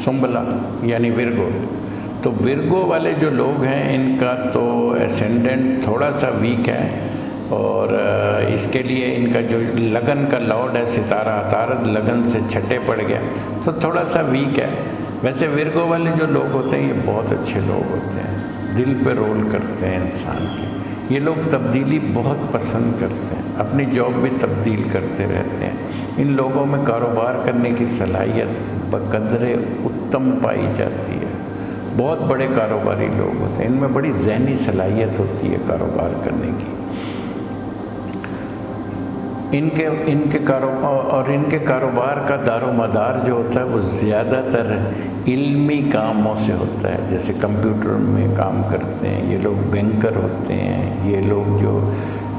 سنبلا یعنی ورگو، تو ورگو والے جو لوگ ہیں ان کا تو اسینڈنٹ تھوڑا سا ویک ہے، اور اس کے لیے ان کا جو لگن کا لارڈ ہے ستارہ عطارد لگن سے چھٹے پڑ گیا تو تھوڑا سا ویک ہے۔ ویسے ورگو والے جو لوگ ہوتے ہیں یہ بہت اچھے لوگ ہوتے ہیں، دل پہ رول کرتے ہیں انسان کے، یہ لوگ تبدیلی بہت پسند کرتے ہیں، اپنی جاب بھی تبدیل کرتے رہتے ہیں۔ ان لوگوں میں کاروبار کرنے کی صلاحیت بقدر اتم پائی جاتی ہے، بہت بڑے کاروباری لوگ ہوتے ہیں، ان میں بڑی ذہنی صلاحیت ہوتی ہے کاروبار کرنے کی۔ ان کے کاروبار کا دار و مدار جو ہوتا ہے وہ زیادہ تر علمی کاموں سے ہوتا ہے، جیسے کمپیوٹر میں کام کرتے ہیں یہ لوگ، بینکر ہوتے ہیں یہ لوگ، جو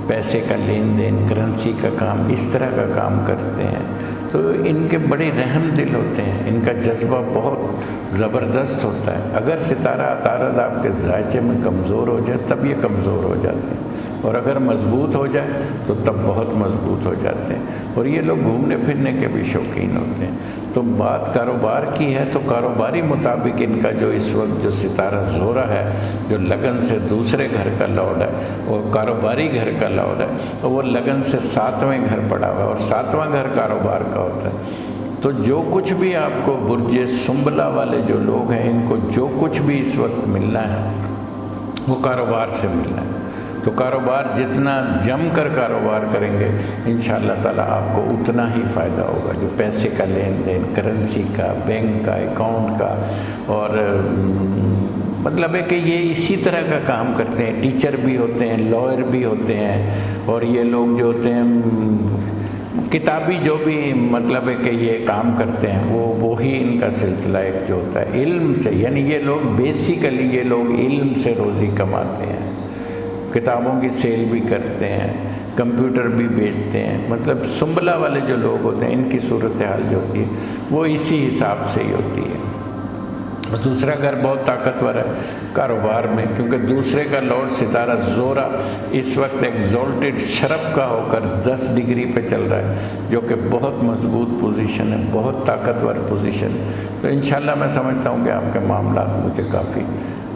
پیسے کا لین دین کرنسی کا کام اس طرح کا کام کرتے ہیں، تو ان کے بڑے رحم دل ہوتے ہیں، ان کا جذبہ بہت زبردست ہوتا ہے۔ اگر ستارہ عطارد آپ کے ذائچے میں کمزور ہو جائے تب یہ کمزور ہو جاتے ہیں، اور اگر مضبوط ہو جائے تو تب بہت مضبوط ہو جاتے ہیں، اور یہ لوگ گھومنے پھرنے کے بھی شوقین ہوتے ہیں۔ تو بات کاروبار کی ہے تو کاروباری مطابق ان کا جو اس وقت جو ستارہ زہرہ ہے جو لگن سے دوسرے گھر کا لارڈ ہے اور کاروباری گھر کا لارڈ ہے، تو وہ لگن سے 7ویں گھر پڑا ہوا ہے، اور 7واں گھر کاروبار کا ہوتا ہے۔ تو جو کچھ بھی آپ کو برج سنبلا والے جو لوگ ہیں ان کو جو کچھ بھی اس وقت ملنا ہے وہ کاروبار سے ملنا ہے، تو کاروبار جتنا جم کر کاروبار کریں گے انشاءاللہ تعالیٰ آپ کو اتنا ہی فائدہ ہوگا، جو پیسے کا لین دین کرنسی کا بینک کا اکاؤنٹ کا، اور مطلب ہے کہ یہ اسی طرح کا کام کرتے ہیں، ٹیچر بھی ہوتے ہیں، لائر بھی ہوتے ہیں، اور یہ لوگ جو ہوتے ہیں کتابی جو بھی مطلب ہے کہ یہ کام کرتے ہیں وہی ان کا سلسلہ ایک جو ہوتا ہے علم سے، یعنی یہ لوگ بیسیکلی یہ لوگ علم سے روزی کماتے ہیں، کتابوں کی سیل بھی کرتے ہیں، کمپیوٹر بھی بیچتے ہیں، مطلب سنبلا والے جو لوگ ہوتے ہیں ان کی صورتحال جو ہوتی ہے وہ اسی حساب سے ہی ہوتی ہے۔ اور دوسرا گھر بہت طاقتور ہے کاروبار میں، کیونکہ دوسرے کا لارڈ ستارہ زہرہ اس وقت ایگزالٹڈ شرف کا ہو کر 10 ڈگری پہ چل رہا ہے، جو کہ بہت مضبوط پوزیشن ہے، بہت طاقتور پوزیشن ہے۔ تو انشاءاللہ میں سمجھتا ہوں کہ آپ کے معاملات مجھے کافی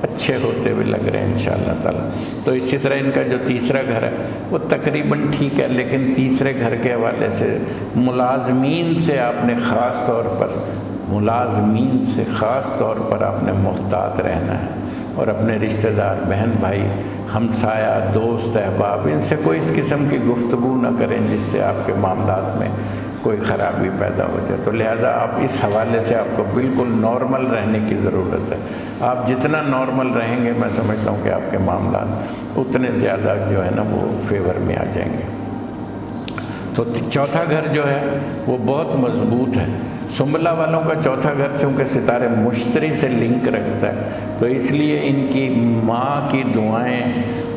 اچھے ہوتے ہوئے لگ رہے ہیں انشاءاللہ تعالیٰ۔ تو اسی طرح ان کا جو تیسرا گھر ہے وہ تقریباً ٹھیک ہے، لیکن تیسرے گھر کے حوالے سے ملازمین سے آپ نے خاص طور پر آپ نے محتاط رہنا ہے، اور اپنے رشتہ دار بہن بھائی ہمسایہ دوست احباب ان سے کوئی اس قسم کی گفتگو نہ کریں جس سے آپ کے معاملات میں کوئی خرابی پیدا ہو جائے۔ تو لہذا آپ اس حوالے سے آپ کو بالکل نارمل رہنے کی ضرورت ہے، آپ جتنا نارمل رہیں گے میں سمجھتا ہوں کہ آپ کے معاملات اتنے زیادہ جو ہے نا وہ فیور میں آ جائیں گے۔ تو چوتھا گھر جو ہے وہ بہت مضبوط ہے، سنبلا والوں کا چوتھا گھر چونکہ ستارے مشتری سے لنک رکھتا ہے تو اس لیے ان کی ماں کی دعائیں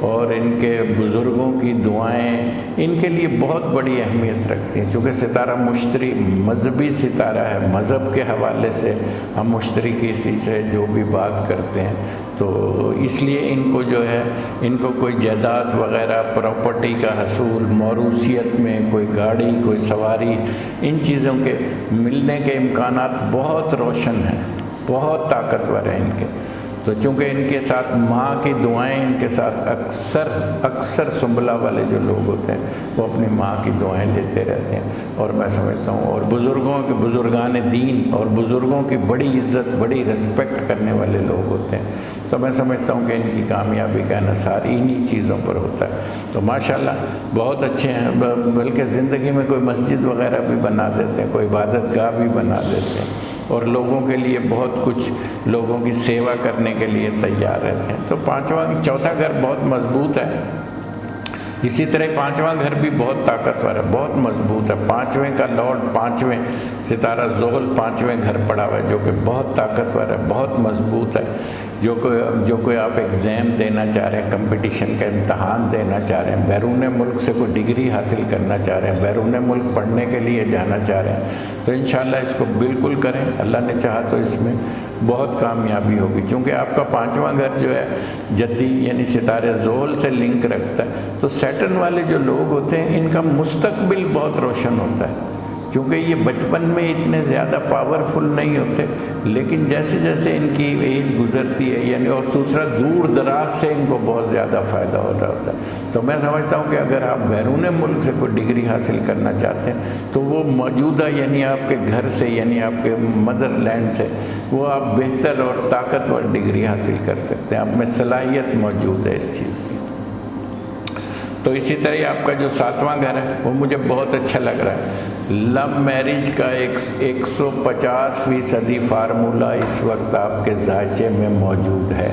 اور ان کے بزرگوں کی دعائیں ان کے لیے بہت بڑی اہمیت رکھتی ہیں، چونکہ ستارہ مشتری مذہبی ستارہ ہے، مذہب کے حوالے سے ہم مشتری کسی سے جو بھی بات کرتے ہیں تو اس لیے ان کو جو ہے ان کو کوئی جائیداد وغیرہ پراپرٹی کا حصول، موروثیت میں کوئی گاڑی کوئی سواری ان چیزوں کے ملنے کے امکانات بہت روشن ہیں، بہت طاقتور ہیں ان کے۔ تو چونکہ ان کے ساتھ ماں کی دعائیں ان کے ساتھ اکثر سنبلا والے جو لوگ ہوتے ہیں وہ اپنی ماں کی دعائیں لیتے رہتے ہیں، اور میں سمجھتا ہوں اور بزرگان دین اور بزرگوں کی بڑی عزت بڑی رسپیکٹ کرنے والے لوگ ہوتے ہیں، تو میں سمجھتا ہوں کہ ان کی کامیابی کا انحصار انہی چیزوں پر ہوتا ہے۔ تو ماشاءاللہ بہت اچھے ہیں، بلکہ زندگی میں کوئی مسجد وغیرہ بھی بنا دیتے ہیں، کوئی عبادت گاہ بھی بنا دیتے ہیں، اور لوگوں کے لیے بہت کچھ لوگوں کی سیوا کرنے کے لیے تیار رہتے ہیں۔ تو چوتھا گھر بہت مضبوط ہے، اسی طرح پانچواں گھر بھی بہت طاقتور ہے، بہت مضبوط ہے۔ پانچویں کا لارڈ پانچویں ستارہ زحل پانچویں گھر پڑا ہوا ہے، جو کہ بہت طاقتور ہے، بہت مضبوط ہے۔ جو کوئی آپ ایگزام دینا چاہ رہے ہیں، کمپٹیشن کا امتحان دینا چاہ رہے ہیں، بیرون ملک سے کوئی ڈگری حاصل کرنا چاہ رہے ہیں، بیرون ملک پڑھنے کے لیے جانا چاہ رہے ہیں، تو انشاءاللہ اس کو بالکل کریں، اللہ نے چاہا تو اس میں بہت کامیابی ہوگی۔ چونکہ آپ کا پانچواں گھر جو ہے جدی یعنی ستارے زحل سے لنک رکھتا ہے، تو سیٹرن والے جو لوگ ہوتے ہیں ان کا مستقبل بہت روشن ہوتا ہے، چونکہ یہ بچپن میں اتنے زیادہ پاورفل نہیں ہوتے، لیکن جیسے جیسے ان کی ایج گزرتی ہے یعنی، اور دوسرا دور دراز سے ان کو بہت زیادہ فائدہ ہو رہا ہوتا ہے۔ تو میں سمجھتا ہوں کہ اگر آپ بیرون ملک سے کوئی ڈگری حاصل کرنا چاہتے ہیں تو وہ موجودہ یعنی آپ کے گھر سے یعنی آپ کے مدر لینڈ سے وہ آپ بہتر اور طاقتور ڈگری حاصل کر سکتے ہیں، آپ میں صلاحیت موجود ہے اس چیز کی۔ تو اسی طرح آپ کا جو 7واں گھر ہے وہ مجھے بہت اچھا لگ رہا ہے۔ لو میرج کا 150% فارمولہ اس وقت آپ کے ذائچے میں موجود ہے،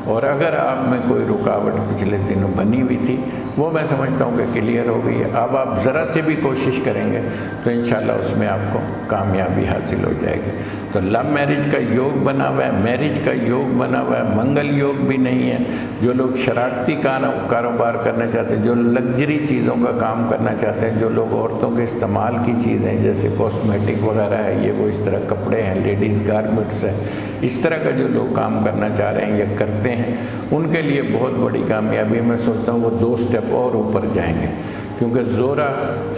اور اگر آپ میں کوئی رکاوٹ پچھلے دنوں بنی ہوئی تھی وہ میں سمجھتا ہوں کہ کلیئر ہو گئی ہے۔ اب آپ ذرا سے بھی کوشش کریں گے تو انشاءاللہ اس میں آپ کو کامیابی حاصل ہو جائے گی۔ تو لو میرج کا یوگ بنا ہوا ہے، میرج کا یوگ بنا ہوا ہے، منگل یوگ بھی نہیں ہے۔ جو لوگ شراکتی کاروبار کرنا چاہتے ہیں، جو لگژری چیزوں کا کام کرنا چاہتے ہیں، جو لوگ عورتوں کے استعمال کی چیزیں جیسے کاسمیٹک وغیرہ ہے، یہ وہ اس طرح کپڑے ہیں، لیڈیز گارمنٹس ہیں، اس طرح کا جو لوگ کام کرنا چاہ رہے ہیں یا کرتے ہیں، ان کے لیے بہت بڑی کامیابی۔ میں سوچتا ہوں وہ 2 سٹیپ اور اوپر جائیں گے، کیونکہ زورا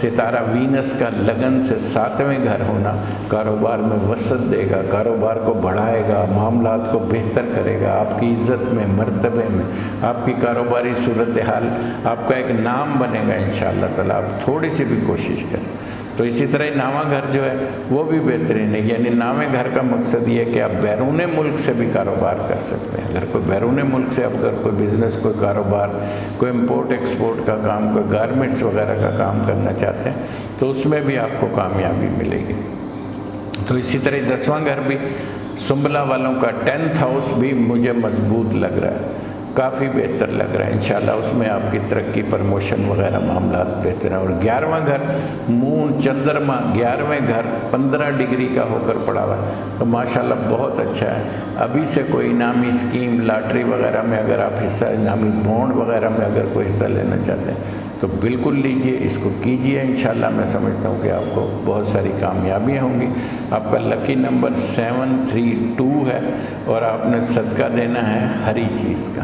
ستارہ وینس کا لگن سے 7ویں گھر ہونا کاروبار میں وسعت دے گا، کاروبار کو بڑھائے گا، معاملات کو بہتر کرے گا، آپ کی عزت میں، مرتبے میں، آپ کی کاروباری صورتحال، آپ کا ایک نام بنے گا انشاءاللہ تعالیٰ۔ آپ تھوڑی سی بھی کوشش کریں۔ تو اسی طرح 9واں گھر جو ہے وہ بھی بہترین ہے، یعنی 9ویں گھر کا مقصد یہ ہے کہ آپ بیرون ملک سے بھی کاروبار کر سکتے ہیں۔ اگر کوئی بیرون ملک سے اگر کوئی بزنس، کوئی کاروبار، کوئی امپورٹ ایکسپورٹ کا کام، کوئی گارمنٹس وغیرہ کا کام کرنا چاہتے ہیں تو اس میں بھی آپ کو کامیابی ملے گی۔ تو اسی طرح 10واں گھر بھی سنبلہ والوں کا 10th ہاؤس بھی مجھے مضبوط لگ رہا ہے، کافی بہتر لگ رہا ہے انشاءاللہ۔ اس میں آپ کی ترقی، پرموشن وغیرہ معاملات بہتر ہیں۔ اور 11واں گھر مون چندرما 11ویں گھر 15 ڈگری کا ہو کر پڑا ہوا ہے، تو ماشاءاللہ بہت اچھا ہے۔ ابھی سے کوئی انعامی اسکیم، لاٹری وغیرہ میں اگر آپ حصہ، انعامی بانڈ وغیرہ میں اگر کوئی حصہ لینا چاہتے ہیں تو بالکل لیجئے، اس کو کیجئے۔ انشاءاللہ میں سمجھتا ہوں کہ آپ کو بہت ساری کامیابیاں ہوں گی۔ آپ کا لکی نمبر 732 ہے، اور آپ نے صدقہ دینا ہے ہری چیز کا۔